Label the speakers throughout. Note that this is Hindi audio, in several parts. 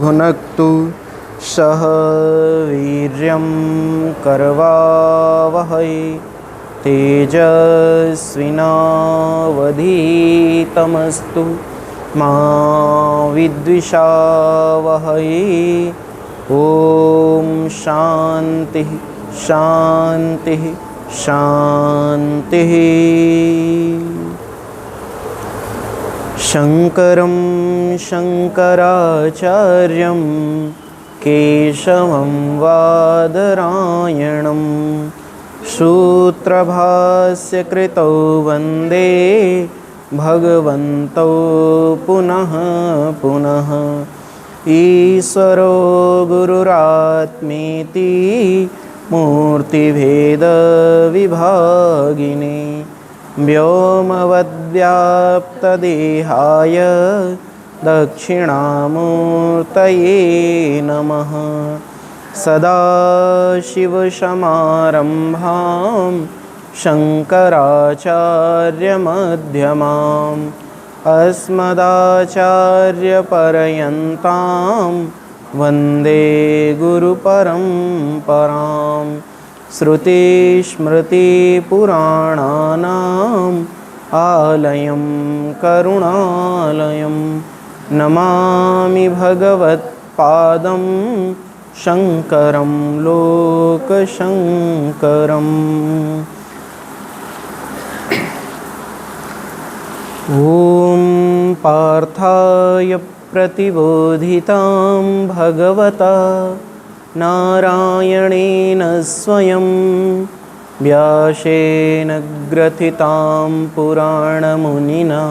Speaker 1: भुनक्तु सह वीर्यं करवावहै तेजस्विनावधीतमस्तु मा विद्विषावहै। ओम शांति शांति शांति। शंकरं शंकराचार्यं केशवं वादरायणं सूत्रभाष्यकृतौ वन्दे भगवन्तौ पुनः पुनः। ईश्वरो गुरुरात्मेति मूर्तिभेदविभागिने व्योमवद्व्याप्तदेहाय दक्षिणामूर्तये नमः। सदाशिवसमारम्भां शङ्कराचार्यमध्यमाम् अस्मदाचार्यपर्यन्तां वन्दे गुरुपरम्परां। श्रुतिस्मृतिपुराणानाम् आलयं करुणालयं नमामि भगवत्पादं शङ्करं लोकशङ्करम्। ॐ पार्थाय प्रतिबोधितां भगवता नारायणेन स्वयं व्यासेन ग्रथितां पुराणमुनिना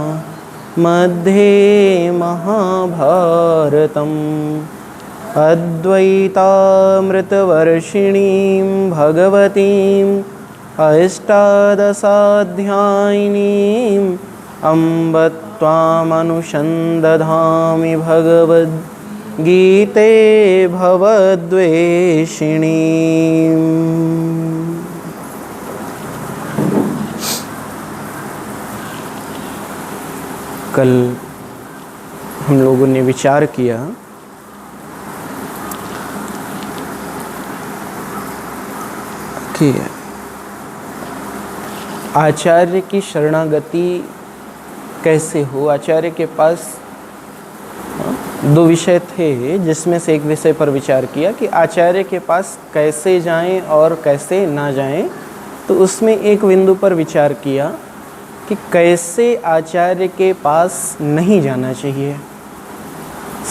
Speaker 1: मध्ये महाभारतम् अद्वैतामृतवर्षिणीं भगवतीम् अष्टादशाध्यायिनीम् अम्ब त्वामनुसन्दधामि भगवद्गीते भवद्वेषिणीम्। कल हम लोगों ने विचार किया कि आचार्य की शरणागति कैसे हो। आचार्य के पास दो विषय थे, जिसमें से एक विषय पर विचार किया कि आचार्य के पास कैसे जाएं और कैसे ना जाएं। तो उसमें एक बिंदु पर विचार किया कि कैसे आचार्य के पास नहीं जाना चाहिए।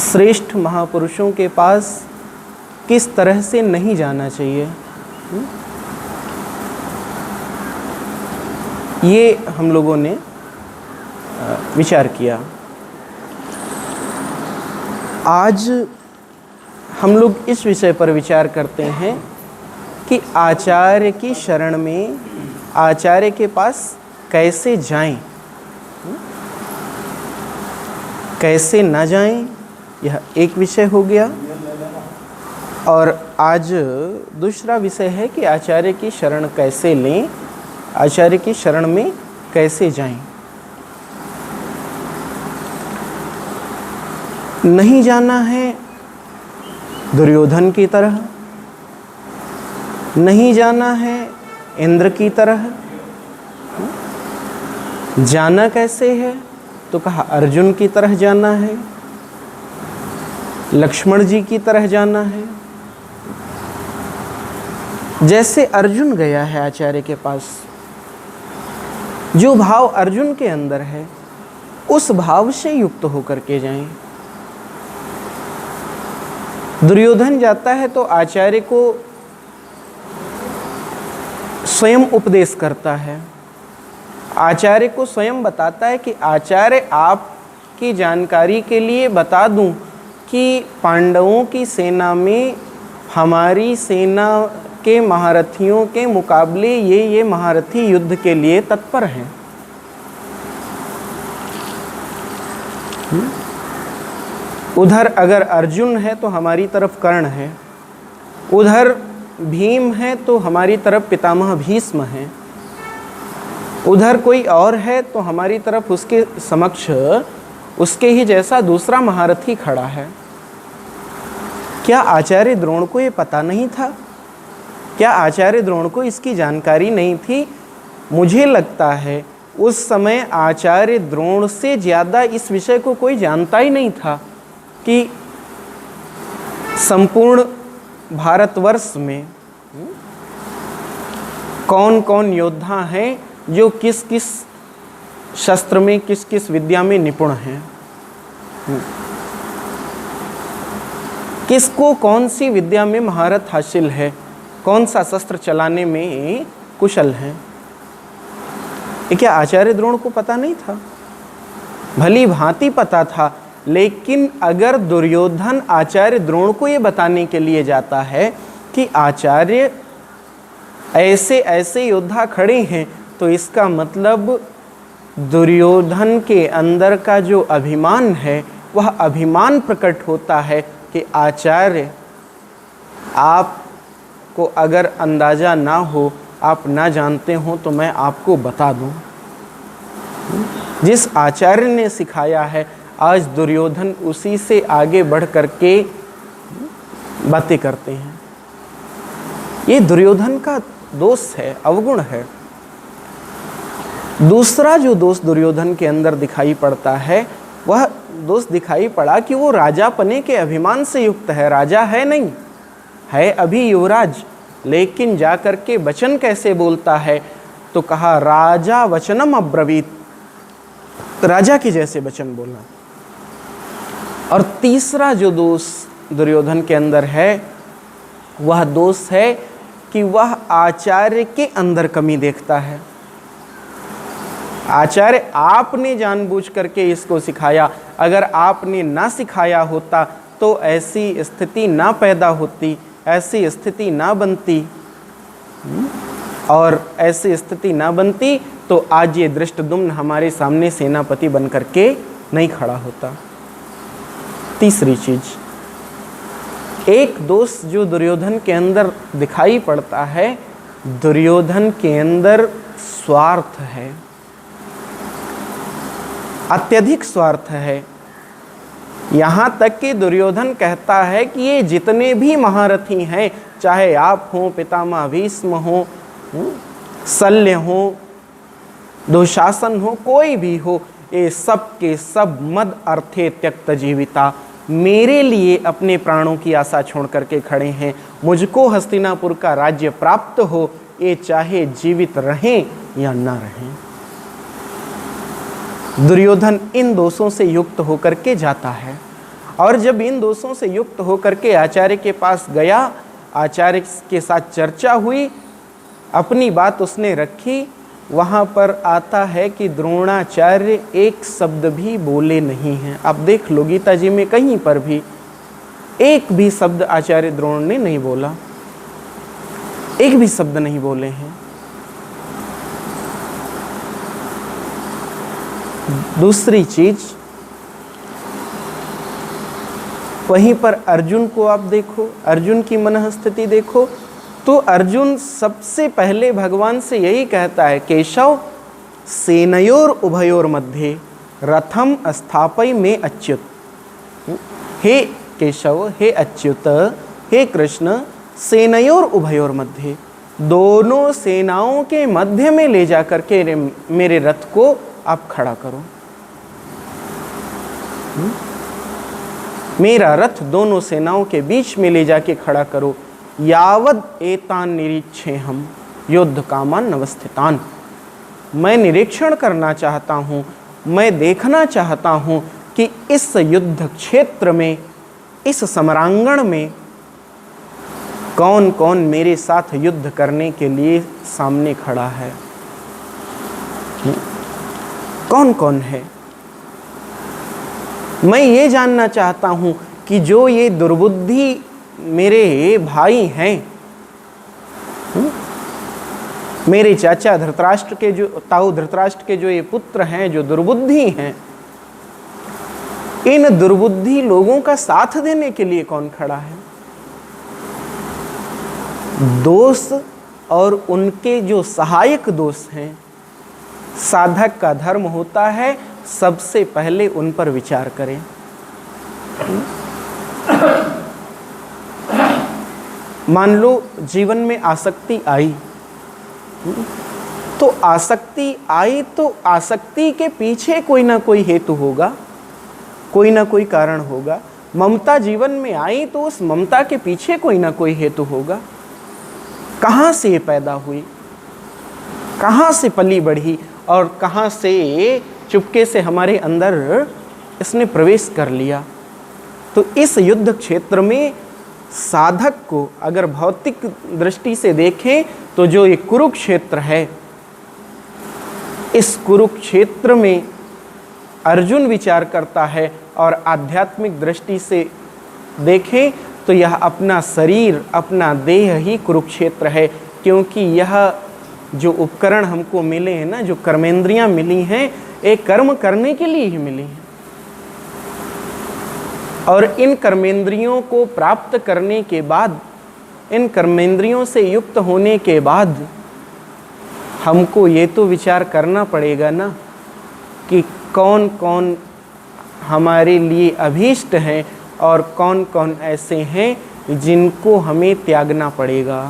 Speaker 1: श्रेष्ठ महापुरुषों के पास किस तरह से नहीं जाना चाहिए, ये हम लोगों ने विचार किया। आज हम लोग इस विषय पर विचार करते हैं कि आचार्य की शरण में आचार्य के पास कैसे जाएं, कैसे न जाएं, यह एक विषय हो गया। और आज दूसरा विषय है कि आचार्य की शरण कैसे लें, आचार्य की शरण में कैसे जाएं। नहीं जाना है दुर्योधन की तरह, नहीं जाना है इंद्र की तरह। जाना कैसे है तो कहा अर्जुन की तरह जाना है, लक्ष्मण जी की तरह जाना है। जैसे अर्जुन गया है आचार्य के पास, जो भाव अर्जुन के अंदर है उस भाव से युक्त होकर के जाएं। दुर्योधन जाता है तो आचार्य को स्वयं उपदेश करता है, आचार्य को स्वयं बताता है कि आचार्य आपकी जानकारी के लिए बता दूं कि पांडवों की सेना में हमारी सेना के महारथियों के मुकाबले ये महारथी युद्ध के लिए तत्पर हैं। उधर अगर अर्जुन है तो हमारी तरफ कर्ण है, उधर भीम है तो हमारी तरफ पितामह भीष्म है, उधर कोई और है तो हमारी तरफ उसके समक्ष उसके ही जैसा दूसरा महारथी खड़ा है। क्या आचार्य द्रोण को ये पता नहीं था? क्या आचार्य द्रोण को इसकी जानकारी नहीं थी? मुझे लगता है उस समय आचार्य द्रोण से ज़्यादा इस विषय को कोई जानता ही नहीं था कि संपूर्ण भारतवर्ष में कौन कौन योद्धा हैं जो किस किस शस्त्र में, किस किस विद्या में निपुण हैं, किसको कौन सी विद्या में महारत हासिल है, कौन सा शस्त्र चलाने में कुशल है। ये क्या आचार्य द्रोण को पता नहीं था? भली भांति पता था, लेकिन अगर दुर्योधन आचार्य द्रोण को ये बताने के लिए जाता है कि आचार्य ऐसे ऐसे योद्धा खड़े हैं, तो इसका मतलब दुर्योधन के अंदर का जो अभिमान है वह अभिमान प्रकट होता है कि आचार्य, आपको अगर अंदाज़ा ना हो, आप ना जानते हो, तो मैं आपको बता दूं। जिस आचार्य ने सिखाया है, आज दुर्योधन उसी से आगे बढ़ करके बातें करते हैं। ये दुर्योधन का दोष है, अवगुण है। दूसरा जो दोष दुर्योधन के अंदर दिखाई पड़ता है, वह दोष दिखाई पड़ा कि वो राजापने के अभिमान से युक्त है। राजा है नहीं, है अभी युवराज, लेकिन जाकर के वचन कैसे बोलता है? तो कहा राजा वचनम अब्रवीत, राजा के जैसे वचन बोलना। और तीसरा जो दोष दुर्योधन के अंदर है, वह दोष है कि वह आचार्य के अंदर कमी देखता है। आचार्य आपने जानबूझ करके इसको सिखाया, अगर आपने ना सिखाया होता तो ऐसी स्थिति ना पैदा होती, ऐसी स्थिति ना बनती, और ऐसी स्थिति ना बनती तो आज ये धृष्टद्युम्न हमारे सामने सेनापति बन करके नहीं खड़ा होता। तीसरी चीज, एक दोष जो दुर्योधन के अंदर दिखाई पड़ता है, दुर्योधन के अंदर स्वार्थ है, अत्यधिक स्वार्थ है। यहाँ तक कि दुर्योधन कहता है कि ये जितने भी महारथी हैं, चाहे आप हों, पितामह भीष्म हो, शल्य हो, दुशासन हो, कोई भी हो, ये सब के सब मद अर्थे त्यक्त जीविता, मेरे लिए अपने प्राणों की आशा छोड़ करके खड़े हैं। मुझको हस्तिनापुर का राज्य प्राप्त हो, ये चाहे जीवित रहें या ना रहें। दुर्योधन इन दोषों से युक्त होकर के जाता है, और जब इन दोषों से युक्त होकर के आचार्य के पास गया, आचार्य के साथ चर्चा हुई, अपनी बात उसने रखी, वहाँ पर आता है कि द्रोणाचार्य एक शब्द भी बोले नहीं हैं। अब देख लो, गीता जी में कहीं पर भी एक भी शब्द आचार्य द्रोण ने नहीं बोला, एक भी शब्द नहीं बोले हैं। दूसरी चीज, वहीं पर अर्जुन को आप देखो, अर्जुन की मनः स्थिति देखो, तो अर्जुन सबसे पहले भगवान से यही कहता है, केशव सेनयोर उभयोर मध्य रथम स्थापय में अच्युत। हे केशव, हे अच्युत, हे कृष्ण, सेनयोर उभयोर मध्य, दोनों सेनाओं के मध्य में ले जाकर के मेरे रथ को आप खड़ा करो। मेरा रथ दोनों सेनाओं के बीच में ले जाके खड़ा करो। यावद एतान निरीक्षे हम युद्ध कामान अवस्थितान, मैं निरीक्षण करना चाहता हूँ, मैं देखना चाहता हूँ कि इस युद्ध क्षेत्र में, इस समरांगण में कौन कौन मेरे साथ युद्ध करने के लिए सामने खड़ा है, कौन कौन है। मैं ये जानना चाहता हूँ कि जो ये दुर्बुद्धि मेरे भाई हैं, मेरे चाचा धृतराष्ट्र के, जो ताऊ धृतराष्ट्र के जो ये पुत्र हैं, जो दुर्बुद्धि हैं, इन दुर्बुद्धि लोगों का साथ देने के लिए कौन खड़ा है। दोष और उनके जो सहायक दोष हैं, साधक का धर्म होता है सबसे पहले उन पर विचार करें। मान लो जीवन में आसक्ति आई, तो आसक्ति आई तो आसक्ति के पीछे कोई ना कोई हेतु होगा, कोई ना कोई कारण होगा। ममता जीवन में आई तो उस ममता के पीछे कोई ना कोई हेतु होगा। कहाँ से ये पैदा हुई, कहाँ से पली बढ़ी और कहाँ से चुपके से हमारे अंदर इसने प्रवेश कर लिया। तो इस युद्ध क्षेत्र में साधक को अगर भौतिक दृष्टि से देखें तो जो ये कुरुक्षेत्र है, इस कुरुक्षेत्र में अर्जुन विचार करता है, और आध्यात्मिक दृष्टि से देखें तो यह अपना शरीर, अपना देह ही कुरुक्षेत्र है। क्योंकि यह जो उपकरण हमको मिले हैं ना, जो कर्मेंद्रियां मिली हैं, एक कर्म करने के लिए ही मिली हैं। और इन कर्मेंद्रियों को प्राप्त करने के बाद, इन कर्मेंद्रियों से युक्त होने के बाद हमको ये तो विचार करना पड़ेगा ना कि कौन कौन हमारे लिए अभीष्ट हैं और कौन कौन ऐसे हैं जिनको हमें त्यागना पड़ेगा।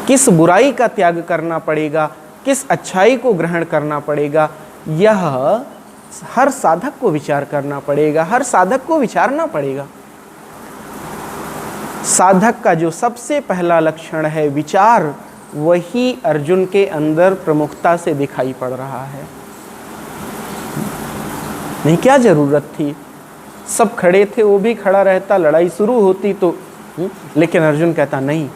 Speaker 1: किस बुराई का त्याग करना पड़ेगा, किस अच्छाई को ग्रहण करना पड़ेगा, यह हर साधक को विचार करना पड़ेगा, हर साधक को विचारना पड़ेगा। साधक का जो सबसे पहला लक्षण है विचार, वही अर्जुन के अंदर प्रमुखता से दिखाई पड़ रहा है। नहीं, क्या जरूरत थी, सब खड़े थे, वो भी खड़ा रहता, लड़ाई शुरू होती तो, लेकिन अर्जुन कहता नहीं,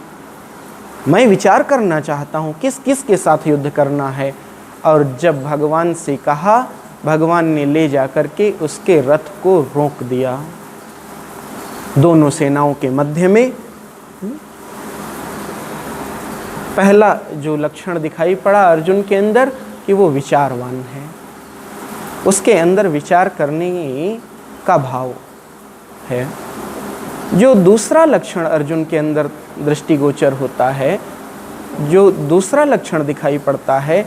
Speaker 1: मैं विचार करना चाहता हूँ किस किस के साथ युद्ध करना है। और जब भगवान से कहा, भगवान ने ले जा करके उसके रथ को रोक दिया दोनों सेनाओं के मध्य में। पहला जो लक्षण दिखाई पड़ा अर्जुन के अंदर कि वो विचारवान है, उसके अंदर विचार करने का भाव है। जो दूसरा लक्षण अर्जुन के अंदर दृष्टिगोचर होता है, जो दूसरा लक्षण दिखाई पड़ता है,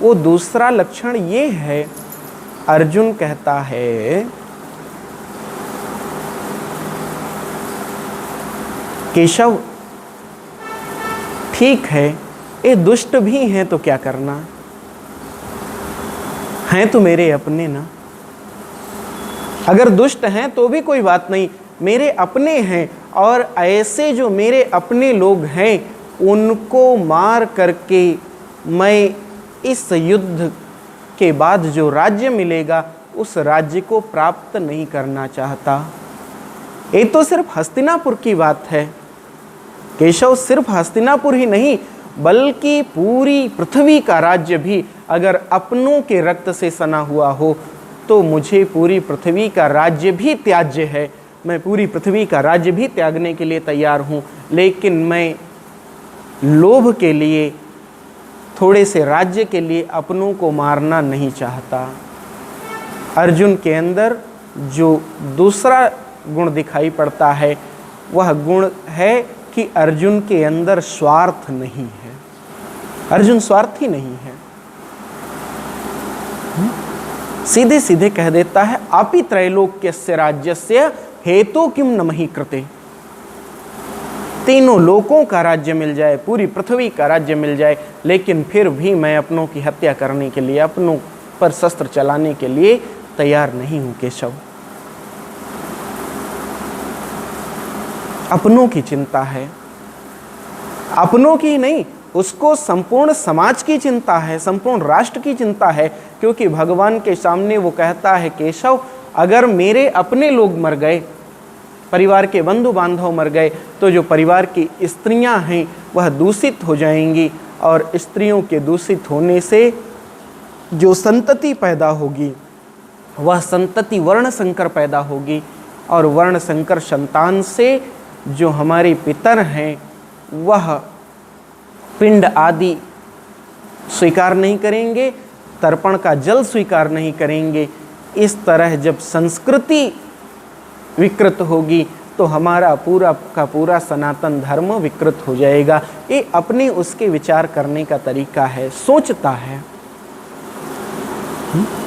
Speaker 1: वो दूसरा लक्षण ये है, अर्जुन कहता है केशव ठीक है, ये दुष्ट भी हैं तो क्या करना, हैं तो मेरे अपने ना। अगर दुष्ट हैं तो भी कोई बात नहीं, मेरे अपने हैं, और ऐसे जो मेरे अपने लोग हैं उनको मार करके मैं इस युद्ध के बाद जो राज्य मिलेगा उस राज्य को प्राप्त नहीं करना चाहता। ये तो सिर्फ हस्तिनापुर की बात है। केशव, सिर्फ हस्तिनापुर ही नहीं बल्कि पूरी पृथ्वी का राज्य भी अगर अपनों के रक्त से सना हुआ हो तो मुझे पूरी पृथ्वी का राज्य भी त्याज्य है। मैं पूरी पृथ्वी का राज्य भी त्यागने के लिए तैयार हूँ, लेकिन मैं लोभ के लिए, थोड़े से राज्य के लिए अपनों को मारना नहीं चाहता। अर्जुन के अंदर जो दूसरा गुण दिखाई पड़ता है वह गुण है कि अर्जुन के अंदर स्वार्थ नहीं है। अर्जुन स्वार्थी नहीं है। सीधे सीधे कह देता है, आपि त्रैलोक्यस्य राज्यस्य हेतु किम न मही कृते। तीनों लोकों का राज्य मिल जाए, पूरी पृथ्वी का राज्य मिल जाए, लेकिन फिर भी मैं अपनों की हत्या करने के लिए, अपनों पर शस्त्र चलाने के लिए तैयार नहीं हूं केशव। अपनों की चिंता है, अपनों की नहीं, उसको संपूर्ण समाज की चिंता है, संपूर्ण राष्ट्र की चिंता है। क्योंकि भगवान के सामने वो कहता है, केशव अगर मेरे अपने लोग मर गए, परिवार के बंधु बांधव मर गए, तो जो परिवार की स्त्रियां हैं वह दूषित हो जाएंगी, और स्त्रियों के दूषित होने से जो संतति पैदा होगी वह संतति वर्ण संकर पैदा होगी, और वर्ण संकर संतान से जो हमारे पितर हैं वह पिंड आदि स्वीकार नहीं करेंगे, तर्पण का जल स्वीकार नहीं करेंगे। इस तरह जब संस्कृति विकृत होगी तो हमारा पूरा का पूरा सनातन धर्म विकृत हो जाएगा। ये अपने उसके विचार करने का तरीका है, सोचता है,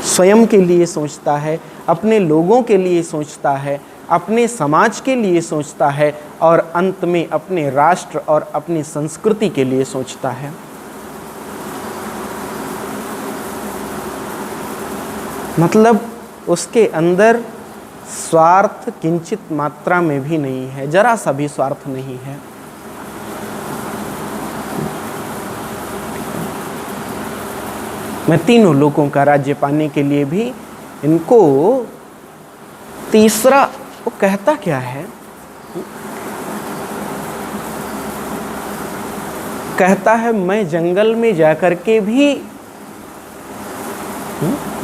Speaker 1: स्वयं के लिए सोचता है, अपने लोगों के लिए सोचता है, अपने समाज के लिए सोचता है और अंत में अपने राष्ट्र और अपनी संस्कृति के लिए सोचता है। मतलब उसके अंदर स्वार्थ किंचित मात्रा में भी नहीं है, जरा सा भी स्वार्थ नहीं है। मैं तीनों लोगों का राज्य पाने के लिए भी इनको तीसरा, वो कहता क्या है, कहता है मैं जंगल में जाकर के भी,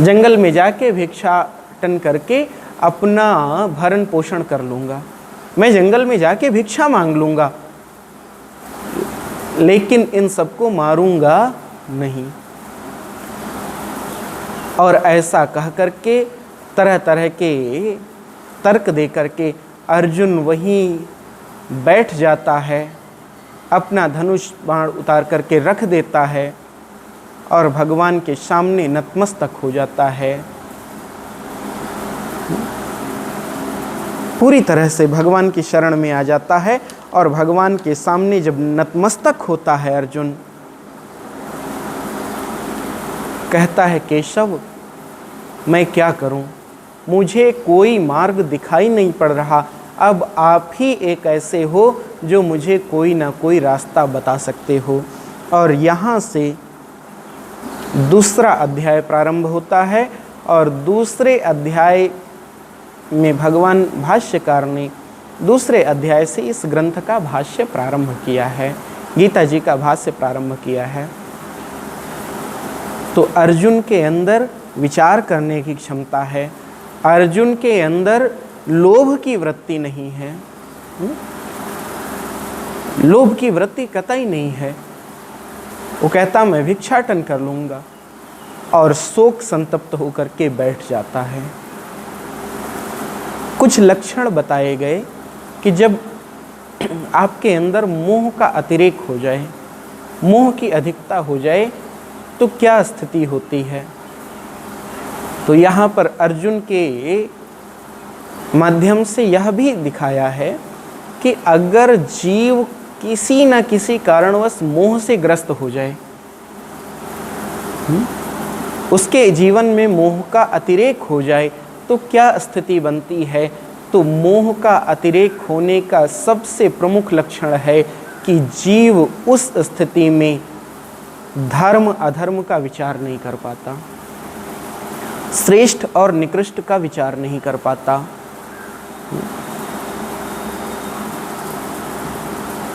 Speaker 1: जंगल में जाके भिक्षाटन करके अपना भरण पोषण कर लूँगा, मैं जंगल में जाके भिक्षा मांग लूँगा, लेकिन इन सबको मारूंगा नहीं। और ऐसा कह करके तरह तरह के तर्क दे करके अर्जुन वहीं बैठ जाता है, अपना धनुष बाण उतार करके रख देता है और भगवान के सामने नतमस्तक हो जाता है। पूरी तरह से भगवान की शरण में आ जाता है और भगवान के सामने जब नतमस्तक होता है अर्जुन, कहता है केशव मैं क्या करूं, मुझे कोई मार्ग दिखाई नहीं पड़ रहा, अब आप ही एक ऐसे हो जो मुझे कोई ना कोई रास्ता बता सकते हो। और यहाँ से दूसरा अध्याय प्रारंभ होता है और दूसरे अध्याय में भगवान भाष्यकार ने दूसरे अध्याय से इस ग्रंथ का भाष्य प्रारंभ किया है, गीता जी का भाष्य प्रारंभ किया है। तो अर्जुन के अंदर विचार करने की क्षमता है, अर्जुन के अंदर लोभ की वृत्ति नहीं है, लोभ की वृत्ति कतई नहीं है। वो कहता मैं भिक्षाटन कर लूँगा और शोक संतप्त होकर के बैठ जाता है। कुछ लक्षण बताए गए कि जब आपके अंदर मोह का अतिरेक हो जाए, मोह की अधिकता हो जाए तो क्या स्थिति होती है। तो यहाँ पर अर्जुन के माध्यम से यह भी दिखाया है कि अगर जीव किसी न किसी कारणवश मोह से ग्रस्त हो जाए, उसके जीवन में मोह का अतिरेक हो जाए तो क्या स्थिति बनती है। तो मोह का अतिरेक होने का सबसे प्रमुख लक्षण है कि जीव उस स्थिति में धर्म अधर्म का विचार नहीं कर पाता, श्रेष्ठ और निकृष्ट का विचार नहीं कर पाता।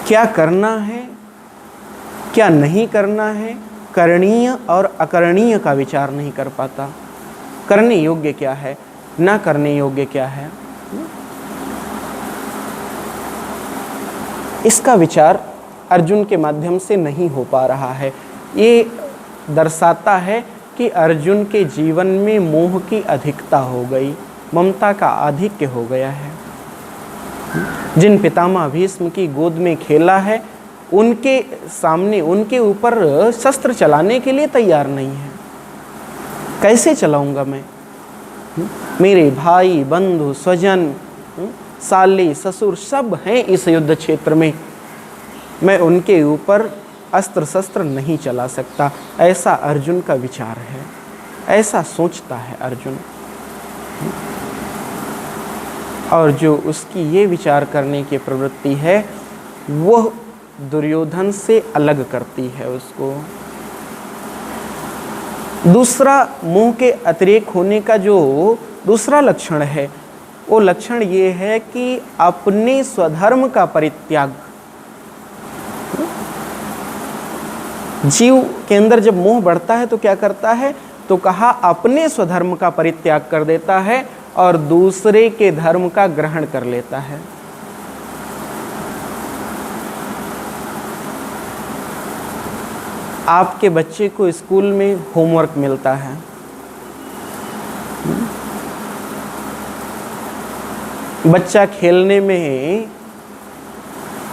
Speaker 1: क्या करना है क्या नहीं करना है, करणीय और अकरणीय का विचार नहीं कर पाता। करने योग्य क्या है, ना करने योग्य क्या है, इसका विचार अर्जुन के माध्यम से नहीं हो पा रहा है। ये दर्शाता है कि अर्जुन के जीवन में मोह की अधिकता हो गई, ममता का आधिक्य हो गया है। जिन पितामह भीष्म की गोद में खेला है, उनके सामने उनके ऊपर शस्त्र चलाने के लिए तैयार नहीं है। कैसे चलाऊंगा मैं, मेरे भाई बंधु स्वजन साले ससुर सब हैं इस युद्ध क्षेत्र में, मैं उनके ऊपर अस्त्र शस्त्र नहीं चला सकता। ऐसा अर्जुन का विचार है, ऐसा सोचता है अर्जुन। और जो उसकी ये विचार करने की प्रवृत्ति है वह दुर्योधन से अलग करती है उसको। दूसरा मोह के अतिरेक होने का जो दूसरा लक्षण है, वो लक्षण ये है कि अपने स्वधर्म का परित्याग। जीव के अंदर जब मोह बढ़ता है तो क्या करता है, तो कहा अपने स्वधर्म का परित्याग कर देता है और दूसरे के धर्म का ग्रहण कर लेता है। आपके बच्चे को स्कूल में होमवर्क मिलता है, बच्चा खेलने में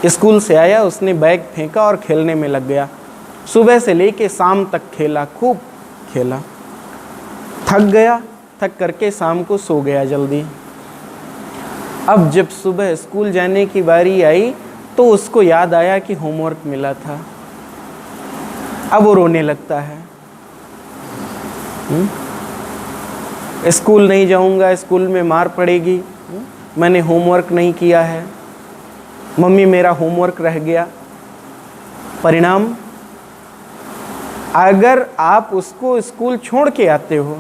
Speaker 1: स्कूल से आया, उसने बैग फेंका और खेलने में लग गया। सुबह से लेके शाम तक खेला, खूब खेला, थक गया, थक करके शाम को सो गया जल्दी। अब जब सुबह स्कूल जाने की बारी आई तो उसको याद आया कि होमवर्क मिला था। अब वो रोने लगता है। स्कूल नहीं जाऊंगा, स्कूल में मार पड़ेगी, मैंने होमवर्क नहीं किया है, मम्मी मेरा होमवर्क रह गया। परिणाम, अगर आप उसको स्कूल छोड़ के आते हो,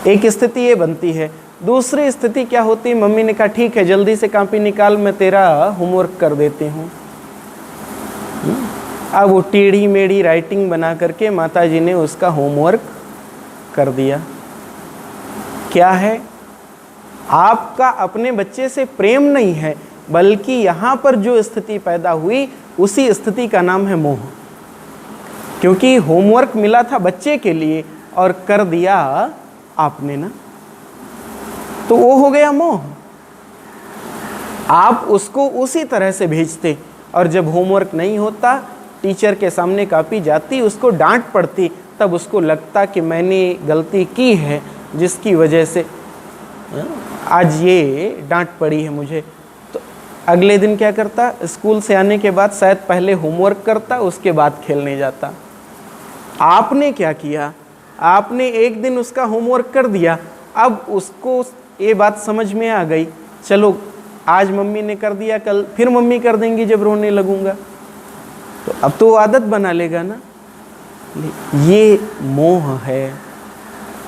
Speaker 1: एक स्थिति ये बनती है। दूसरी स्थिति क्या होती है, मम्मी ने कहा ठीक है जल्दी से कॉपी निकाल, मैं तेरा होमवर्क कर देती हूँ। अब वो टेढ़ी मेढ़ी राइटिंग बना करके माताजी ने उसका होमवर्क कर दिया। क्या है, आपका अपने बच्चे से प्रेम नहीं है, बल्कि यहाँ पर जो स्थिति पैदा हुई उसी स्थिति का नाम है मोह। क्योंकि होमवर्क मिला था बच्चे के लिए और कर दिया आपने ना, तो वो हो गया मोह। आप उसको उसी तरह से भेजते और जब होमवर्क नहीं होता, टीचर के सामने कॉपी जाती, उसको डांट पड़ती, तब उसको लगता कि मैंने गलती की है जिसकी वजह से आज ये डांट पड़ी है मुझे। तो अगले दिन क्या करता, स्कूल से आने के बाद शायद पहले होमवर्क करता, उसके बाद खेलने जाता। आपने क्या किया, आपने एक दिन उसका होमवर्क कर दिया। अब उसको ये बात समझ में आ गई, चलो आज मम्मी ने कर दिया, कल फिर मम्मी कर देंगी जब रोने लगूंगा, तो अब तो आदत बना लेगा ना। ये मोह है,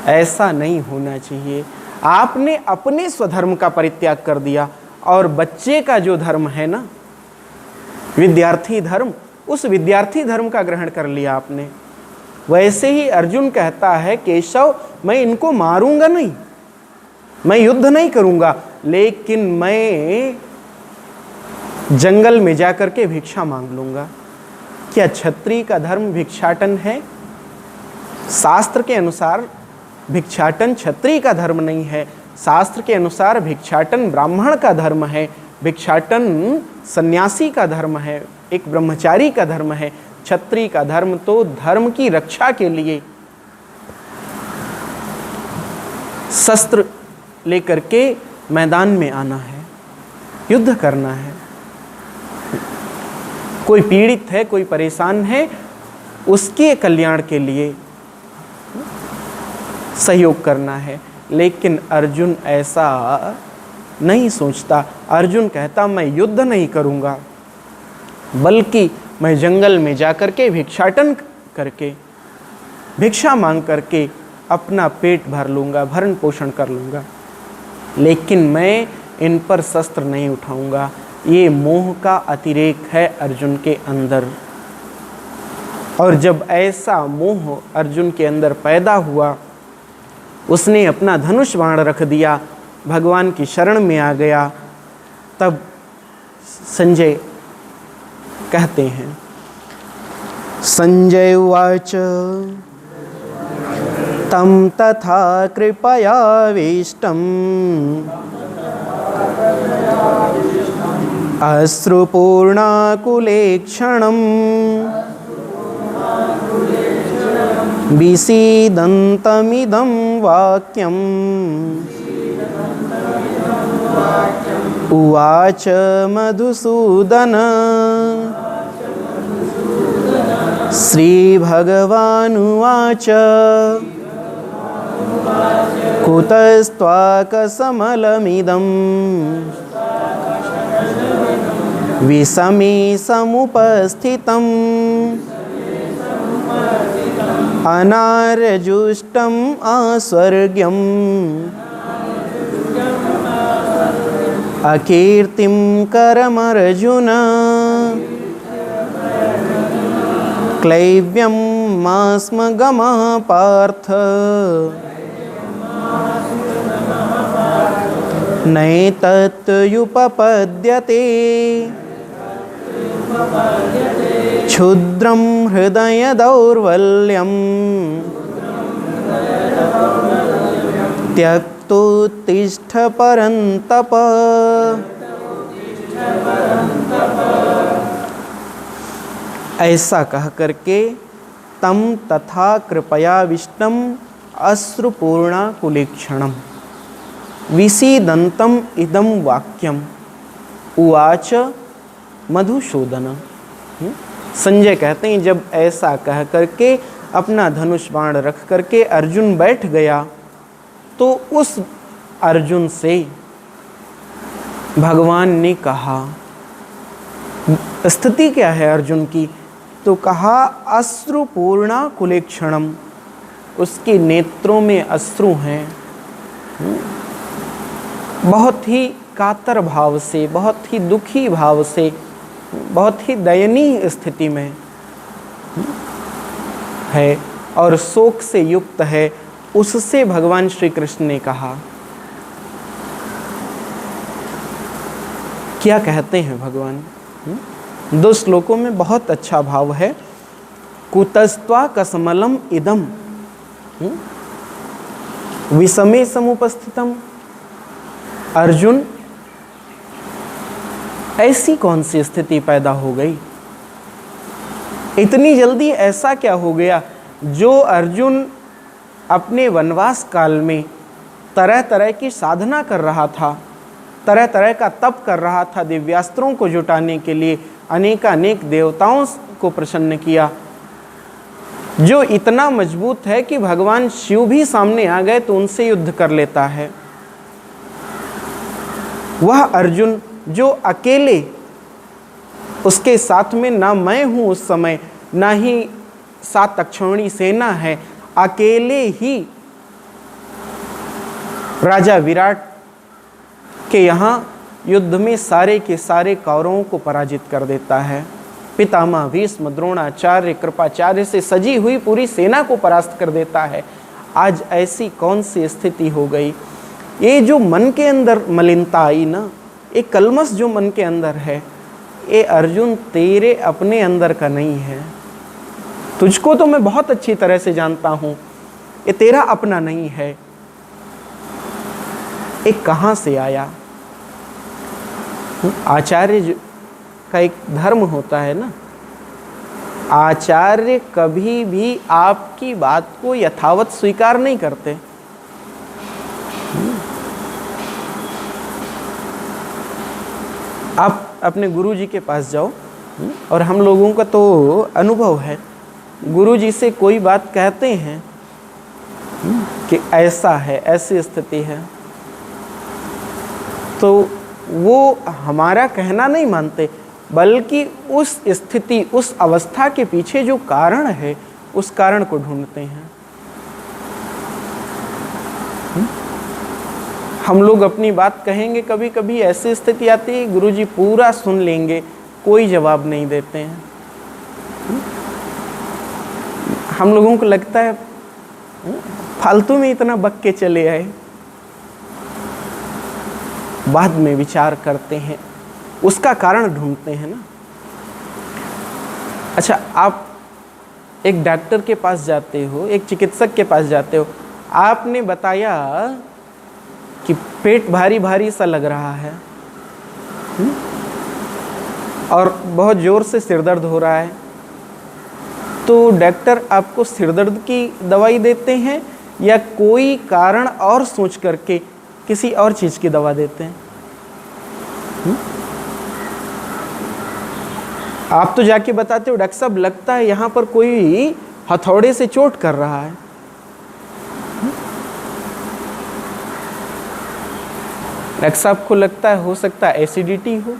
Speaker 1: ऐसा नहीं होना चाहिए। आपने अपने स्वधर्म का परित्याग कर दिया और बच्चे का जो धर्म है ना, विद्यार्थी धर्म, उस विद्यार्थी धर्म का ग्रहण कर लिया आपने। वैसे ही अर्जुन कहता है, केशव मैं इनको मारूंगा नहीं, मैं युद्ध नहीं करूंगा, लेकिन मैं जंगल में जाकर के भिक्षा मांग लूंगा। क्या क्षत्रिय का धर्म भिक्षाटन है? शास्त्र के अनुसार भिक्षाटन क्षत्रिय का धर्म नहीं है। शास्त्र के अनुसार भिक्षाटन ब्राह्मण का धर्म है, भिक्षाटन सन्यासी का धर्म है, एक ब्रह्मचारी का धर्म है। क्षत्रिय का धर्म तो धर्म की रक्षा के लिए शस्त्र लेकर के मैदान में आना है, युद्ध करना है। कोई पीड़ित है, कोई परेशान है, उसके कल्याण के लिए सहयोग करना है। लेकिन अर्जुन ऐसा नहीं सोचता। अर्जुन कहता मैं युद्ध नहीं करूंगा, बल्कि मैं जंगल में जाकर के भिक्षाटन करके, भिक्षा मांग करके अपना पेट भर लूंगा, भरण पोषण कर लूंगा, लेकिन मैं इन पर शस्त्र नहीं उठाऊंगा। ये मोह का अतिरेक है अर्जुन के अंदर। और जब ऐसा मोह अर्जुन के अंदर पैदा हुआ, उसने अपना धनुष बाण रख दिया, भगवान की शरण में आ गया। तब संजय कहते हैं, संजय उवाच तं तथा कृपयाविष्टम् अश्रुपूर्णाकुलेक्षणम् विषीदन्तमिदं वाक्यम् उवाच मधुसूदन श्रीभगवानुवाच कुतस्त्वाकसमलमिदम् विषमे समुपस्थितम् अनार्यजुष्टम् आस्वर्ग्यम् अकीर्तिं करमर्जुन क्लैव्यं मास्मगमः पार्थ नैतत्युपपद्यते क्षुद्रं हृदय दौर्बल्यं त्यक्तोत्तिष्ठ परन्तप। ऐसा कह करके तम तथा कृपयाविष्टम अश्रुपूर्णाकुलेक्षणम, विसीदन्तम इदम वाक्यम उवाच मधुसूदन। संजय कहते हैं जब ऐसा कह करके अपना धनुष बाण रख करके अर्जुन बैठ गया तो उस अर्जुन से भगवान ने कहा, स्थिति क्या है अर्जुन की, तो कहा अश्रुपूर्णा कुलेक्षणम, उसके नेत्रों में अश्रु हैं, बहुत ही कातर भाव से, बहुत ही दुखी भाव से, बहुत ही दयनीय स्थिति में है और शोक से युक्त है। उससे भगवान श्री कृष्ण ने कहा, क्या कहते हैं भगवान? 2 श्लोकों में बहुत अच्छा भाव है। कुतस्त्वा कसमलम इदम विषमे समुपस्थितम। अर्जुन, ऐसी कौन सी स्थिति पैदा हो गई, इतनी जल्दी ऐसा क्या हो गया? जो अर्जुन अपने वनवास काल में तरह तरह की साधना कर रहा था, तरह तरह का तप कर रहा था, दिव्यास्त्रों को जुटाने के लिए अनेकानेक देवताओं को प्रसन्न किया, जो इतना मजबूत है कि भगवान शिव भी सामने आ गए तो उनसे युद्ध कर लेता है, वह अर्जुन जो अकेले, उसके साथ में ना मैं हूं उस समय, ना ही 7 अक्षौहिणी सेना है, अकेले ही राजा विराट के यहाँ युद्ध में सारे के सारे कौरवों को पराजित कर देता है। पितामह भीष्म, द्रोणाचार्य, कृपाचार्य से सजी हुई पूरी सेना को परास्त कर देता है। आज ऐसी कौन सी स्थिति हो गई? ये जो मन के अंदर मलिनता आई ना, एक कलमश जो मन के अंदर है, ये अर्जुन तेरे अपने अंदर का नहीं है। तुझको तो मैं बहुत अच्छी तरह से जानता हूं, ये तेरा अपना नहीं है। ये कहां से आया? आचार्य का एक धर्म होता है ना, आचार्य कभी भी आपकी बात को यथावत स्वीकार नहीं करते। आप अपने गुरुजी के पास जाओ, और हम लोगों का तो अनुभव है, गुरुजी से कोई बात कहते हैं कि ऐसा है, ऐसी स्थिति है, तो वो हमारा कहना नहीं मानते, बल्कि उस स्थिति, उस अवस्था के पीछे जो कारण है, उस कारण को ढूंढते हैं। हम लोग अपनी बात कहेंगे, कभी कभी ऐसी स्थिति आती है गुरुजी पूरा सुन लेंगे, कोई जवाब नहीं देते हैं। हम लोगों को लगता है फालतू में इतना बक के चले आए। बाद में विचार करते हैं, उसका कारण ढूंढते हैं ना। अच्छा, आप एक डॉक्टर के पास जाते हो, एक चिकित्सक के पास जाते हो, आपने बताया कि पेट भारी भारी सा लग रहा है और बहुत जोर से सिर दर्द हो रहा है, तो डॉक्टर आपको सिर दर्द की दवाई देते हैं या कोई कारण और सोच करके किसी और चीज़ की दवा देते हैं? आप तो जाके बताते हो डॉक्टर साहब लगता है यहाँ पर कोई हथौड़े से चोट कर रहा है। डॉक्टर साहब को लगता है हो सकता है एसिडिटी हो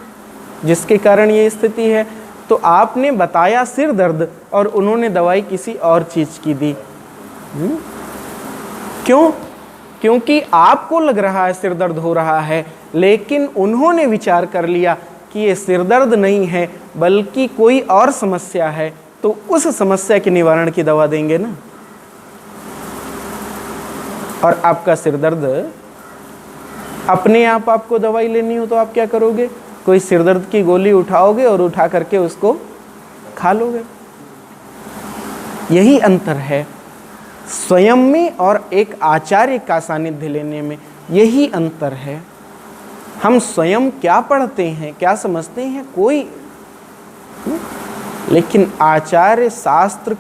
Speaker 1: जिसके कारण ये स्थिति है, तो आपने बताया सिर दर्द और उन्होंने दवाई किसी और चीज़ की दी। क्यों? क्योंकि आपको लग रहा है सिर दर्द हो रहा है, लेकिन उन्होंने विचार कर लिया कि ये सिर दर्द नहीं है बल्कि कोई और समस्या है, तो उस समस्या के निवारण की दवा देंगे ना। और आपका सिर दर्द अपने आप आपको दवाई लेनी हो तो आप क्या करोगे? कोई सिर दर्द की गोली उठाओगे और उठा करके उसको खा लोगे। यही अंतर है स्वयं में और एक आचार्य का सानिध्य लेने में, यही अंतर है। हम स्वयं क्या पढ़ते हैं, क्या समझते हैं कोई, लेकिन आचार्य शास्त्र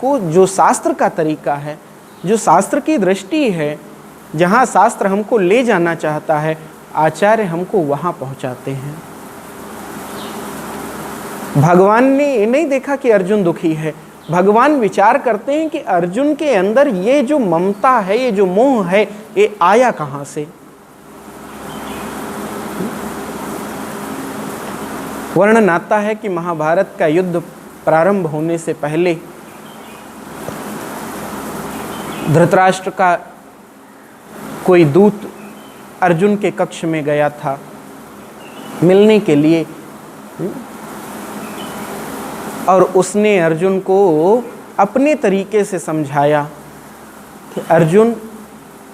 Speaker 1: को, जो शास्त्र का तरीका है, जो शास्त्र की दृष्टि है, जहाँ शास्त्र हमको ले जाना चाहता है, आचार्य हमको वहाँ पहुँचाते हैं। भगवान ने ये नहीं देखा कि अर्जुन दुखी है, भगवान विचार करते हैं कि अर्जुन के अंदर ये जो ममता है, ये जो मोह है, ये आया कहाँ से। वर्णन आता है कि महाभारत का युद्ध प्रारंभ होने से पहले धृतराष्ट्र का कोई दूत अर्जुन के कक्ष में गया था मिलने के लिए, और उसने अर्जुन को अपने तरीके से समझाया कि अर्जुन,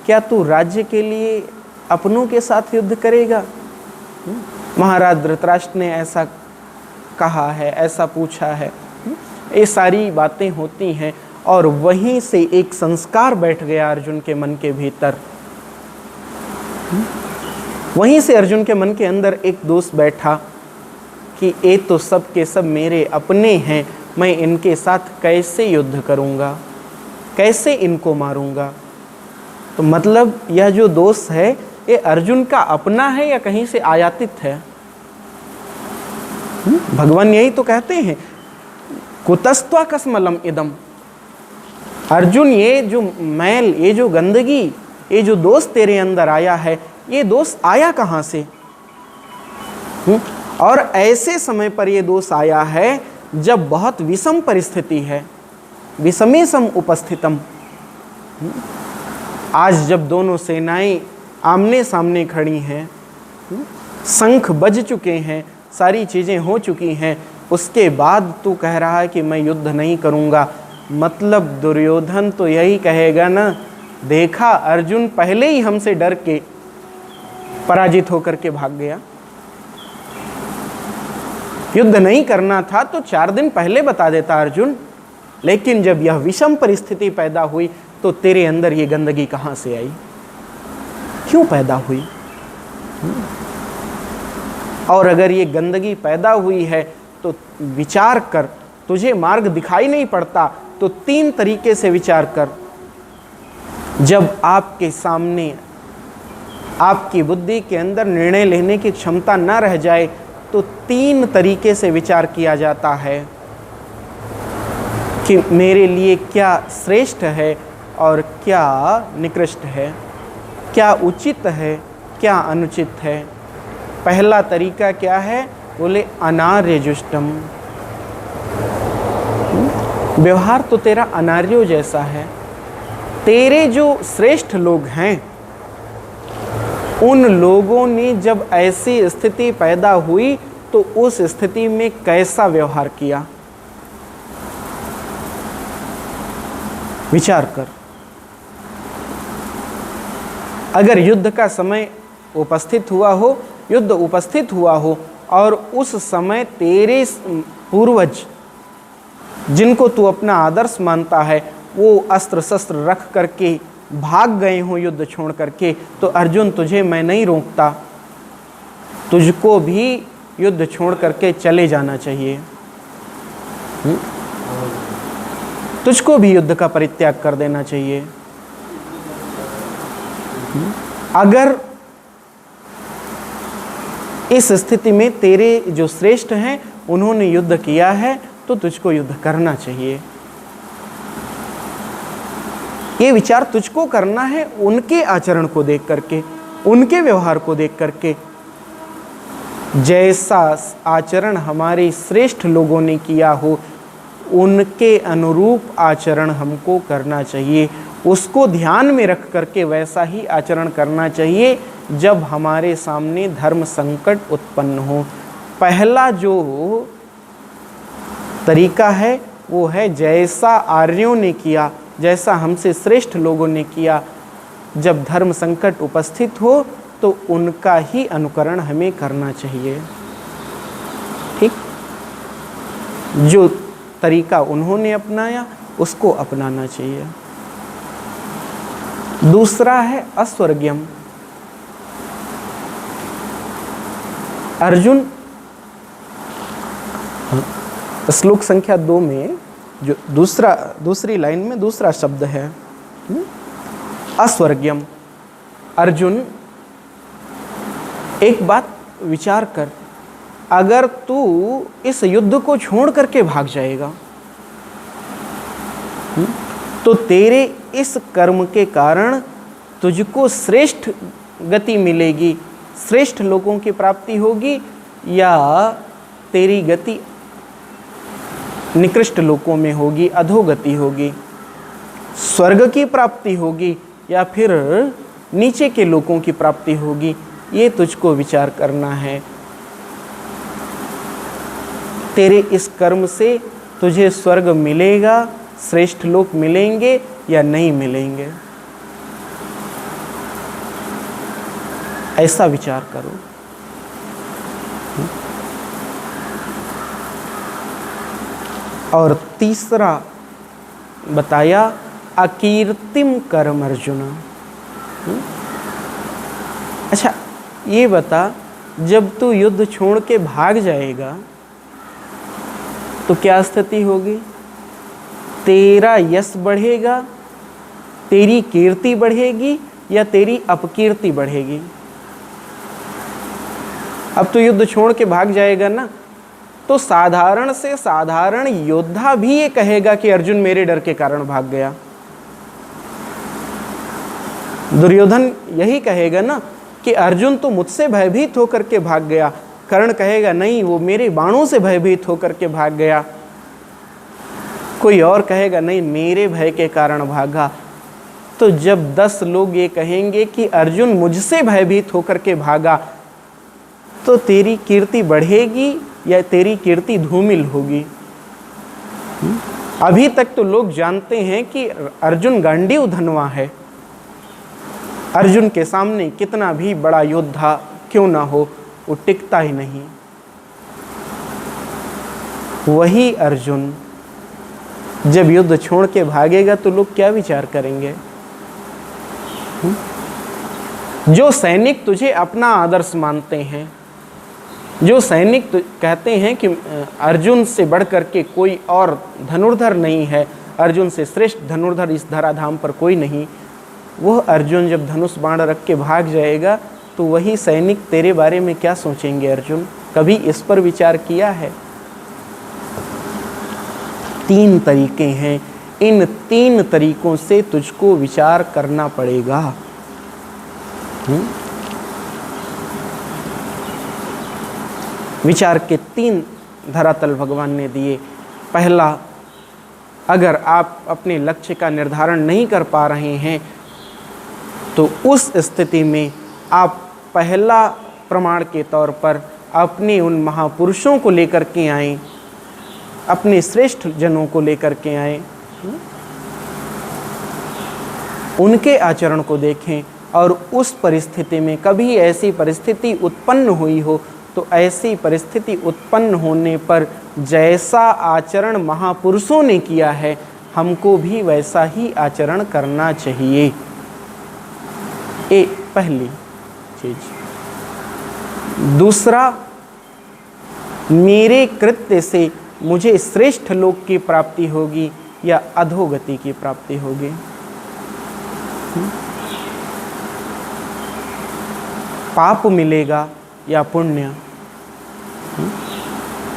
Speaker 1: क्या तू राज्य के लिए अपनों के साथ युद्ध करेगा? महाराज धृतराष्ट्र ने ऐसा कहा है, ऐसा पूछा है। ये सारी बातें होती हैं और वहीं से एक संस्कार बैठ गया अर्जुन के मन के भीतर। वहीं से अर्जुन के मन के अंदर एक दोष बैठा कि ये तो सब के सब मेरे अपने हैं, मैं इनके साथ कैसे युद्ध करूंगा, कैसे इनको मारूंगा। तो मतलब यह जो दोष है ये अर्जुन का अपना है या कहीं से आयातित है? भगवान यही तो कहते हैं, कुतस्त्वा कस्मलम इदम। अर्जुन, ये जो मैल, ये जो गंदगी, ये जो दोष तेरे अंदर आया है, ये दोष आया कहाँ से? और ऐसे समय पर ये दोष आया है जब बहुत विषम परिस्थिति है, विषमे सम उपस्थितम। आज जब दोनों सेनाएं आमने सामने खड़ी हैं, शंख बज चुके हैं, सारी चीज़ें हो चुकी हैं, उसके बाद तू कह रहा है कि मैं युद्ध नहीं करूँगा। मतलब दुर्योधन तो यही कहेगा ना, देखा अर्जुन पहले ही हमसे डर के पराजित होकर के भाग गया। युद्ध नहीं करना था तो 4 दिन पहले बता देता अर्जुन, लेकिन जब यह विषम परिस्थिति पैदा हुई तो तेरे अंदर ये गंदगी कहाँ से आई, क्यों पैदा हुई? और अगर ये गंदगी पैदा हुई है तो विचार कर, तुझे मार्ग दिखाई नहीं पड़ता तो 3 तरीके से विचार कर। जब आपके सामने, आपकी बुद्धि के अंदर निर्णय लेने की क्षमता न रह जाए तो 3 तरीके से विचार किया जाता है कि मेरे लिए क्या श्रेष्ठ है और क्या निकृष्ट है, क्या उचित है, क्या अनुचित है। पहला तरीका क्या है? बोले अनार्य जुष्टम। व्यवहार तो तेरा अनार्यों जैसा है। तेरे जो श्रेष्ठ लोग हैं, उन लोगों ने जब ऐसी स्थिति पैदा हुई तो उस स्थिति में कैसा व्यवहार किया, विचार कर। अगर युद्ध का समय उपस्थित हुआ हो, युद्ध उपस्थित हुआ हो और उस समय तेरे पूर्वज जिनको तू अपना आदर्श मानता है वो अस्त्र शस्त्र रख करके भाग गए हों युद्ध छोड़ करके, तो अर्जुन तुझे मैं नहीं रोकता, तुझको भी युद्ध छोड़ करके चले जाना चाहिए। तुझको भी युद्ध का परित्याग कर देना चाहिए। अगर इस स्थिति में तेरे जो श्रेष्ठ हैं उन्होंने युद्ध किया है तो तुझको युद्ध करना चाहिए। ये विचार तुझको करना है उनके आचरण को देख करके, उनके व्यवहार को देख करके। जैसा आचरण हमारे श्रेष्ठ लोगों ने किया हो उनके अनुरूप आचरण हमको करना चाहिए। उसको ध्यान में रख करके वैसा ही आचरण करना चाहिए जब हमारे सामने धर्म संकट उत्पन्न हो। पहला जो तरीका है वो है जैसा आर्यों ने किया, जैसा हमसे श्रेष्ठ लोगों ने किया। जब धर्म संकट उपस्थित हो तो उनका ही अनुकरण हमें करना चाहिए। ठीक, जो तरीका उन्होंने अपनाया उसको अपनाना चाहिए। दूसरा है अस्वर्ग्यम। अर्जुन, श्लोक संख्या 2 में जो दूसरी लाइन में दूसरा शब्द है अस्वर्ग्यम। अर्जुन, एक बात विचार कर, अगर तू इस युद्ध को छोड़ करके भाग जाएगा तो तेरे इस कर्म के कारण तुझको श्रेष्ठ गति मिलेगी, श्रेष्ठ लोगों की प्राप्ति होगी, या तेरी गति निकृष्ट लोकों में होगी, अधोगति होगी, स्वर्ग की प्राप्ति होगी या फिर नीचे के लोकों की प्राप्ति होगी, ये तुझको विचार करना है। तेरे इस कर्म से तुझे स्वर्ग मिलेगा, श्रेष्ठ लोक मिलेंगे या नहीं मिलेंगे, ऐसा विचार करो। और तीसरा बताया अकीर्तिम कर्म अर्जुन। अच्छा ये बता, जब तू युद्ध छोड़ के भाग जाएगा तो क्या स्थिति होगी? तेरा यश बढ़ेगा, तेरी कीर्ति बढ़ेगी या तेरी अपकीर्ति बढ़ेगी? अब तू युद्ध छोड़ के भाग जाएगा ना, तो साधारण से साधारण योद्धा भी ये कहेगा कि अर्जुन मेरे डर के कारण भाग गया। दुर्योधन यही कहेगा ना कि अर्जुन तो मुझसे भयभीत होकर के भाग गया। कर्ण कहेगा नहीं, वो मेरे बाणों से भयभीत होकर के भाग गया। कोई और कहेगा नहीं, मेरे भय के कारण भागा। तो जब 10 लोग ये कहेंगे कि अर्जुन मुझसे भयभीत होकर के भागा, तो तेरी कीर्ति बढ़ेगी या तेरी कीर्ति धूमिल होगी? अभी तक तो लोग जानते हैं कि अर्जुन गांडीव धनवा है। अर्जुन के सामने कितना भी बड़ा योद्धा क्यों ना हो, वो टिकता ही नहीं। वही अर्जुन जब युद्ध छोड़ के भागेगा तो लोग क्या विचार करेंगे? जो सैनिक तुझे अपना आदर्श मानते हैं, जो सैनिक कहते हैं कि अर्जुन से बढ़ करके कोई और धनुर्धर नहीं है, अर्जुन से श्रेष्ठ धनुर्धर इस धराधाम पर कोई नहीं, वह अर्जुन जब धनुष बाण रख के भाग जाएगा तो वही सैनिक तेरे बारे में क्या सोचेंगे? अर्जुन, कभी इस पर विचार किया है? 3 तरीके हैं, इन 3 तरीकों से तुझको विचार करना पड़ेगा। विचार के 3 धरातल भगवान ने दिए। पहला, अगर आप अपने लक्ष्य का निर्धारण नहीं कर पा रहे हैं तो उस स्थिति में आप पहला प्रमाण के तौर पर अपने उन महापुरुषों को लेकर के आएं, अपने श्रेष्ठ जनों को लेकर के आएं, उनके आचरण को देखें और उस परिस्थिति में कभी ऐसी परिस्थिति उत्पन्न हुई हो तो ऐसी परिस्थिति उत्पन्न होने पर जैसा आचरण महापुरुषों ने किया है हमको भी वैसा ही आचरण करना चाहिए। ये पहली चीज। दूसरा, मेरे कृत्य से मुझे श्रेष्ठ लोक की प्राप्ति होगी या अधोगति की प्राप्ति होगी? पाप मिलेगा या पुण्य?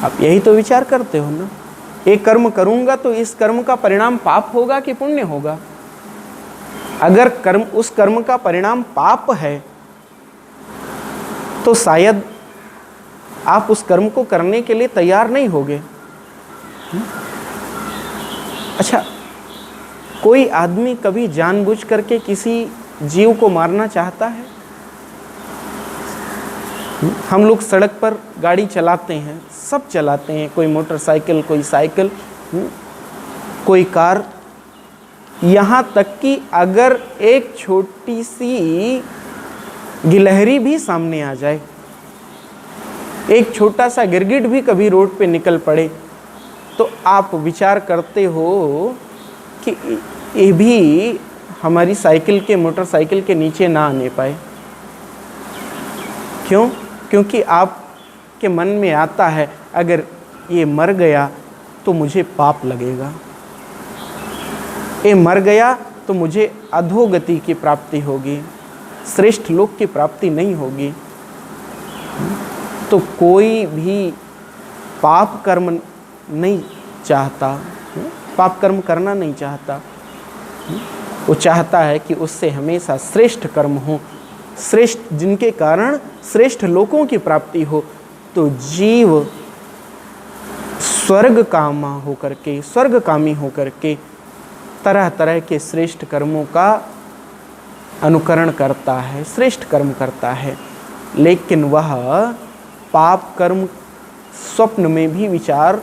Speaker 1: आप यही तो विचार करते हो ना। एक कर्म करूंगा तो इस कर्म का परिणाम पाप होगा कि पुण्य होगा? अगर उस कर्म का परिणाम पाप है तो शायद आप उस कर्म को करने के लिए तैयार नहीं होगे। अच्छा, कोई आदमी कभी जानबूझ करके किसी जीव को मारना चाहता है? हम लोग सड़क पर गाड़ी चलाते हैं, सब चलाते हैं, कोई मोटरसाइकिल, कोई साइकिल, कोई कार, यहाँ तक कि अगर एक छोटी सी गिलहरी भी सामने आ जाए, एक छोटा सा गिरगिट भी कभी रोड पे निकल पड़े, तो आप विचार करते हो कि ये भी हमारी साइकिल के, मोटरसाइकिल के नीचे ना आने पाए। क्यों? क्योंकि आपके मन में आता है अगर ये मर गया तो मुझे पाप लगेगा, ये मर गया तो मुझे अधोगति की प्राप्ति होगी। श्रेष्ठ लोक की प्राप्ति नहीं होगी। तो कोई भी पाप कर्म नहीं चाहता, पाप कर्म करना नहीं चाहता, वो चाहता है कि उससे हमेशा श्रेष्ठ कर्म हो, श्रेष्ठ, जिनके कारण श्रेष्ठ लोकों की प्राप्ति हो। तो जीव स्वर्ग कामा होकर के, स्वर्गकामी होकर के तरह तरह के श्रेष्ठ कर्मों का अनुकरण करता है, श्रेष्ठ कर्म करता है, लेकिन वह पाप कर्म स्वप्न में भी विचार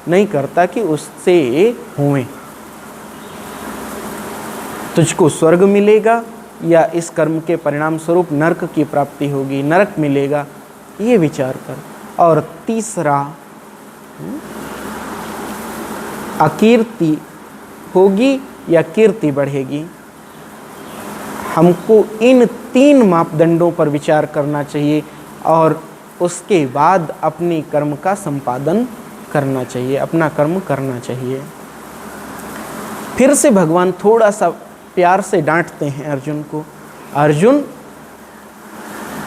Speaker 1: नहीं करता कि उससे हुए। तुझको स्वर्ग मिलेगा या इस कर्म के परिणाम स्वरूप नरक की प्राप्ति होगी, नरक मिलेगा, ये विचार कर। और तीसरा, अकीर्ति होगी या कीर्ति बढ़ेगी। हमको इन 3 मापदंडों पर विचार करना चाहिए और उसके बाद अपने कर्म का संपादन करना चाहिए, अपना कर्म करना चाहिए। फिर से भगवान थोड़ा सा प्यार से डांटते हैं अर्जुन को। अर्जुन,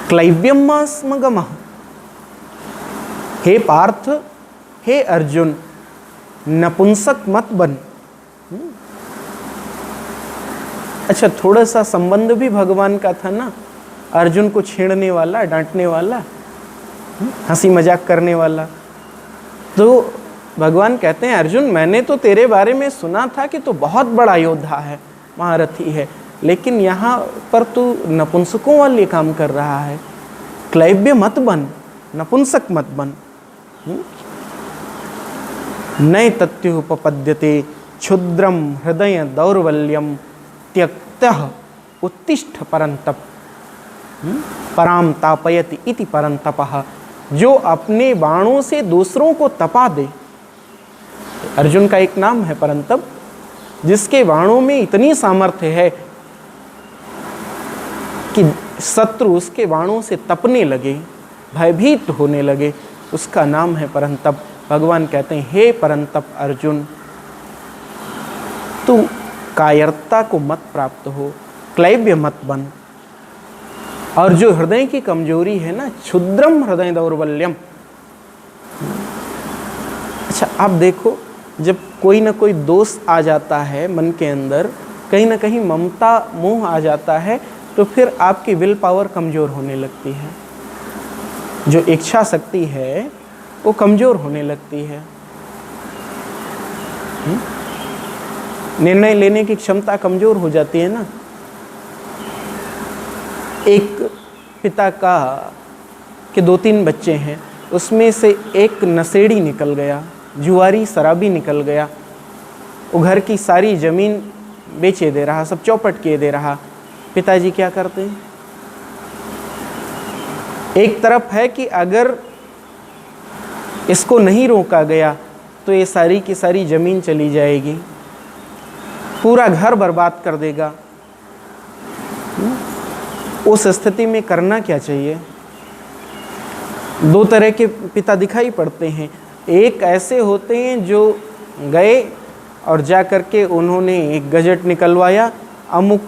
Speaker 1: क्लैव्यमास्मगमः, हे पार्थ, हे अर्जुन, नपुंसक मत बन। अच्छा, थोड़ा सा संबंध भी भगवान का था ना, अर्जुन को छेड़ने वाला, डांटने वाला, हंसी मजाक करने वाला। तो भगवान कहते हैं, अर्जुन, मैंने तो तेरे बारे में सुना था कि तू बहुत बड़ा योद्धा है, महारथी है, लेकिन यहाँ पर तू नपुंसकों वाले काम कर रहा है। क्लैव्य मत बन, नपुंसक मत बन। नये तत्युपपद्यते क्षुद्रम हृदय दौर्बल्यम त्यक्तः उत्तिष्ठ परंतप पराम तापयति इति परंतपः। जो अपने बाणों से दूसरों को तपा दे, अर्जुन का एक नाम है परंतप, जिसके बाणों में इतनी सामर्थ्य है कि शत्रु उसके बाणों से तपने लगे, भयभीत होने लगे, उसका नाम है परंतप। भगवान कहते हैं, हे परंतप अर्जुन, तू कायरता को मत प्राप्त हो, क्लैव्य मत बन। और जो हृदय की कमजोरी है ना, क्षुद्रम हृदय दौर्बल्यम। अच्छा, आप देखो, जब कोई ना कोई दोष आ जाता है मन के अंदर, कहीं ना कहीं ममता मोह आ जाता है, तो फिर आपकी विल पावर कमज़ोर होने लगती है। जो इच्छा शक्ति है वो कमज़ोर होने लगती है। निर्णय लेने की क्षमता कमज़ोर हो जाती है ना। एक पिता का के 2-3 बच्चे हैं, उसमें से एक नशेड़ी निकल गया, जुआरी शराबी निकल गया। वो घर की सारी ज़मीन बेचे दे रहा, सब चौपट किए दे रहा। पिताजी क्या करते हैं? एक तरफ है कि अगर इसको नहीं रोका गया तो ये सारी की सारी ज़मीन चली जाएगी, पूरा घर बर्बाद कर देगा। उस स्थिति में करना क्या चाहिए? 2 तरह के पिता दिखाई पड़ते हैं। एक ऐसे होते हैं जो गए और जा कर के उन्होंने एक गजट निकलवाया, अमुक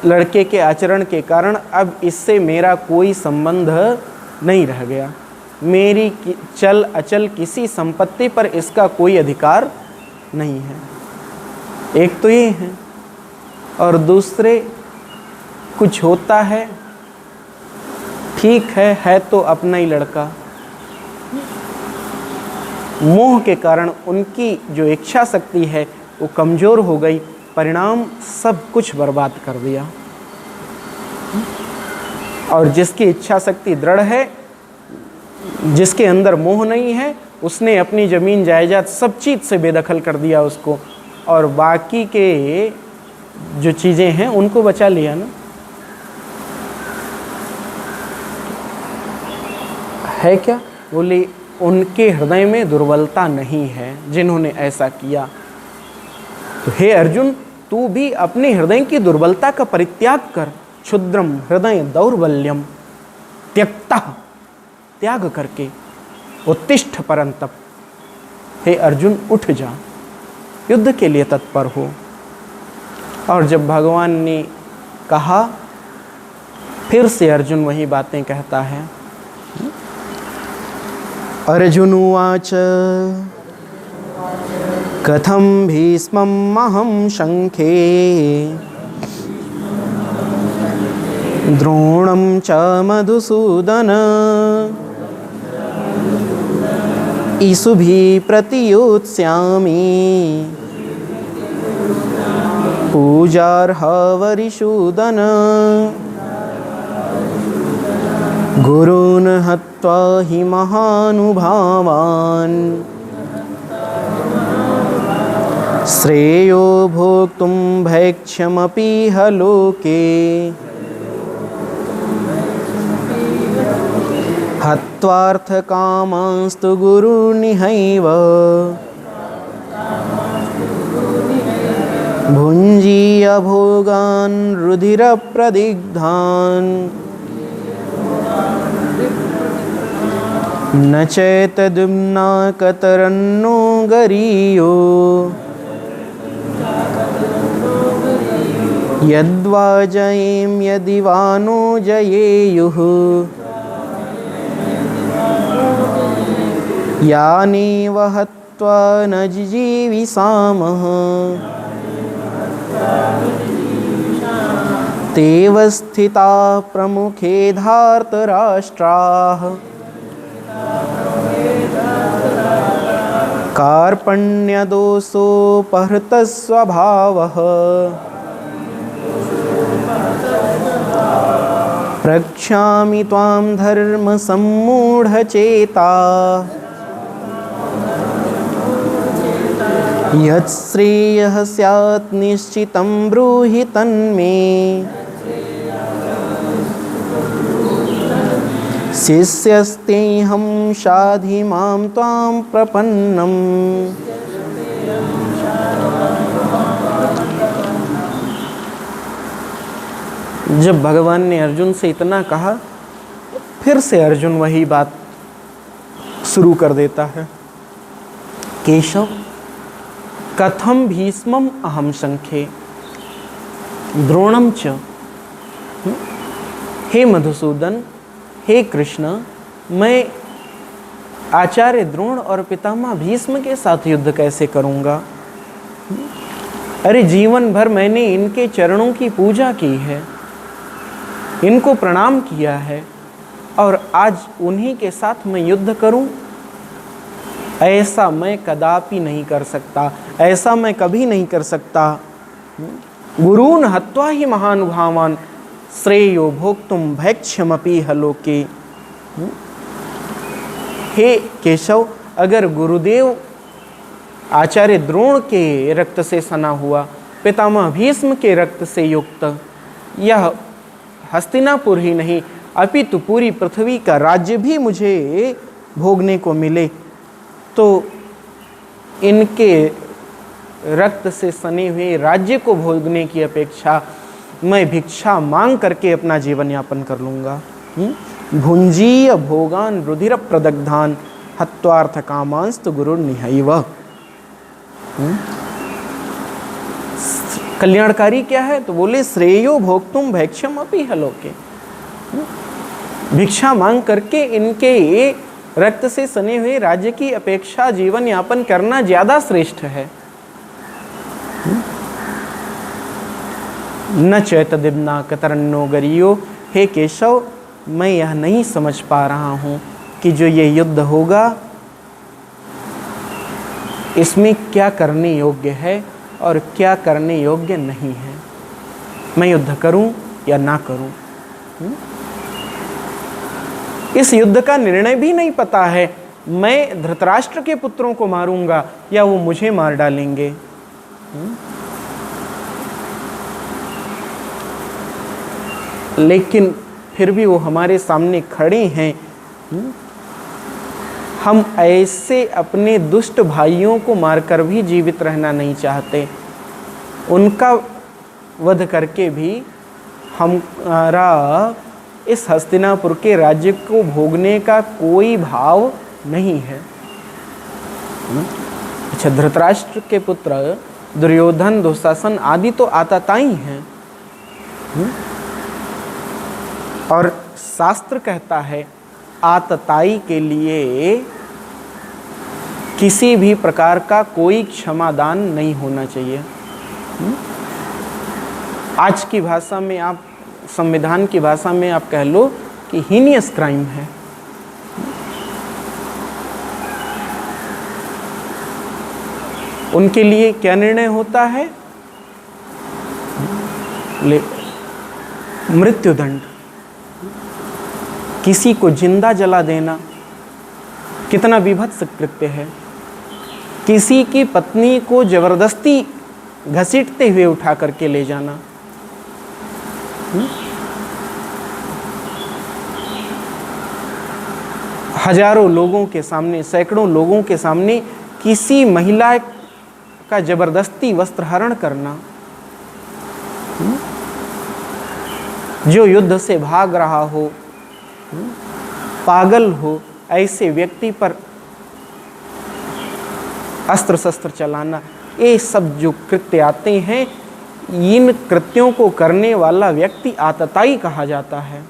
Speaker 1: लड़के के आचरण के कारण अब इससे मेरा कोई संबंध नहीं रह गया, मेरी चल अचल किसी संपत्ति पर इसका कोई अधिकार नहीं है। एक तो ये है। और दूसरे, कुछ होता है, ठीक है तो अपना ही लड़का, मोह के कारण उनकी जो इच्छा शक्ति है वो कमज़ोर हो गई, परिणाम सब कुछ बर्बाद कर दिया। और जिसकी इच्छा शक्ति दृढ़ है, जिसके अंदर मोह नहीं है, उसने अपनी ज़मीन जायदाद सब चीज़ से बेदखल कर दिया उसको, और बाकी के जो चीज़ें हैं उनको बचा लिया ना। है क्या? बोले उनके हृदय में दुर्बलता नहीं है जिन्होंने ऐसा किया। तो हे अर्जुन, तू भी अपने हृदय की दुर्बलता का परित्याग कर। क्षुद्रम हृदय दौर्बल्यम त्यक्ता, त्याग करके उत्तिष्ठ परंतप। हे अर्जुन, उठ जा, युद्ध के लिए तत्पर हो। और जब भगवान ने कहा फिर से अर्जुन वही बातें कहता है। अर्जुन उवाच कथं भीष्मम् अहं शंखे द्रोणं च मधुसूदन इषुभिः प्रतियोत्स्यामि पूजार्ह वरिसूदन गुरून् हत्वा हि महानुभावान् श्रेयो भोक्तुं भैक्ष्यमपीह लोके हत्वार्थकामांस्तु गुरुर्निहैव भुञ्जीय भोगान् रुधिरप्रदिग्धान् न चैतद्युम्ना कतरन्नो गरीयो यद्वा जयेम यदि वा नो जयेयुः यानेव हत्वा न जिजीविषामः तेव स्थिता प्रमुखे धार्तराष्ट्राः कार्पण्यदोषोपहृतस्वभावः प्रक्ष्यामि त्वां धर्मसम्मूढचेता यत्श्रेयः स्यात् निश्चितं ब्रूहि तन्मे शिष्यस्तेऽहं शाधि मां त्वां प्रपन्नम्। जब भगवान ने अर्जुन से इतना कहा, फिर से अर्जुन वही बात शुरू कर देता है। केशव कथम भीष्मम् अहम शंखे द्रोणम च। हे मधुसूदन, हे कृष्ण, मैं आचार्य द्रोण और पितामह भीष्म के साथ युद्ध कैसे करूंगा? अरे जीवन भर मैंने इनके चरणों की पूजा की है, इनको प्रणाम किया है, और आज उन्हीं के साथ मैं युद्ध करूं? ऐसा मैं कदापि नहीं कर सकता, ऐसा मैं कभी नहीं कर सकता। गुरून् हत्वा ही महानुभावान् श्रेयो भोक्तुम भैक्ष्यमपीह लोके। हे केशव, अगर गुरुदेव आचार्य द्रोण के रक्त से सना हुआ, पितामह भीष्म के रक्त से युक्त यह हस्तिनापुर ही नहीं अपितु पूरी पृथ्वी का राज्य भी मुझे भोगने को मिले, तो इनके रक्त से सने हुए राज्य को भोगने की अपेक्षा मैं भिक्षा मांग करके अपना जीवन यापन कर लूँगा। भुंजीय भोगान रुधिर प्रदग्धान हत्वार्थ कामांस्तु गुरुर्निहैव। कल्याणकारी क्या है? तो बोले श्रेयो भोक्तुम भैक्ष्यम अपीह लोके। भिक्षा मांग करके इनके रक्त से सने हुए राज्य की अपेक्षा जीवन यापन करना ज्यादा श्रेष्ठ है। न चैतदिम्ना कतरन्नो गरियो। हे केशव, मैं यह नहीं समझ पा रहा हूँ कि जो ये युद्ध होगा इसमें क्या करने योग्य है और क्या करने योग्य नहीं है। मैं युद्ध करूं या ना करूं, इस युद्ध का निर्णय भी नहीं पता है। मैं धृतराष्ट्र के पुत्रों को मारूंगा या वो मुझे मार डालेंगे। लेकिन फिर भी वो हमारे सामने खड़े हैं। हम ऐसे अपने दुष्ट भाइयों को मारकर भी जीवित रहना नहीं चाहते। उनका वध करके भी हमारा इस हस्तिनापुर के राज्य को भोगने का कोई भाव नहीं है। अच्छा, धृतराष्ट्र के पुत्र दुर्योधन, दुशासन आदि तो आतताई हैं, और शास्त्र कहता है आतताई के लिए किसी भी प्रकार का कोई क्षमादान नहीं होना चाहिए। आज की भाषा में आप, संविधान की भाषा में आप कह लो कि हीनियस क्राइम है। उनके लिए क्या निर्णय होता है? मृत्युदंड। किसी को जिंदा जला देना कितना विभत्स कृत्य है। किसी की पत्नी को जबरदस्ती घसीटते हुए उठा करके ले जाना, हजारों लोगों के सामने, सैकड़ों लोगों के सामने किसी महिला का जबरदस्ती वस्त्रहरण करना, जो युद्ध से भाग रहा हो, पागल हो, ऐसे व्यक्ति पर अस्त्र शस्त्र चलाना, ये सब जो कृत्य आते हैं, इन कृत्यों को करने वाला व्यक्ति आतताई कहा जाता है।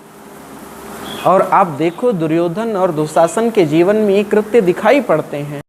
Speaker 1: और आप देखो दुर्योधन और दुशासन के जीवन में ये कृत्य दिखाई पड़ते हैं।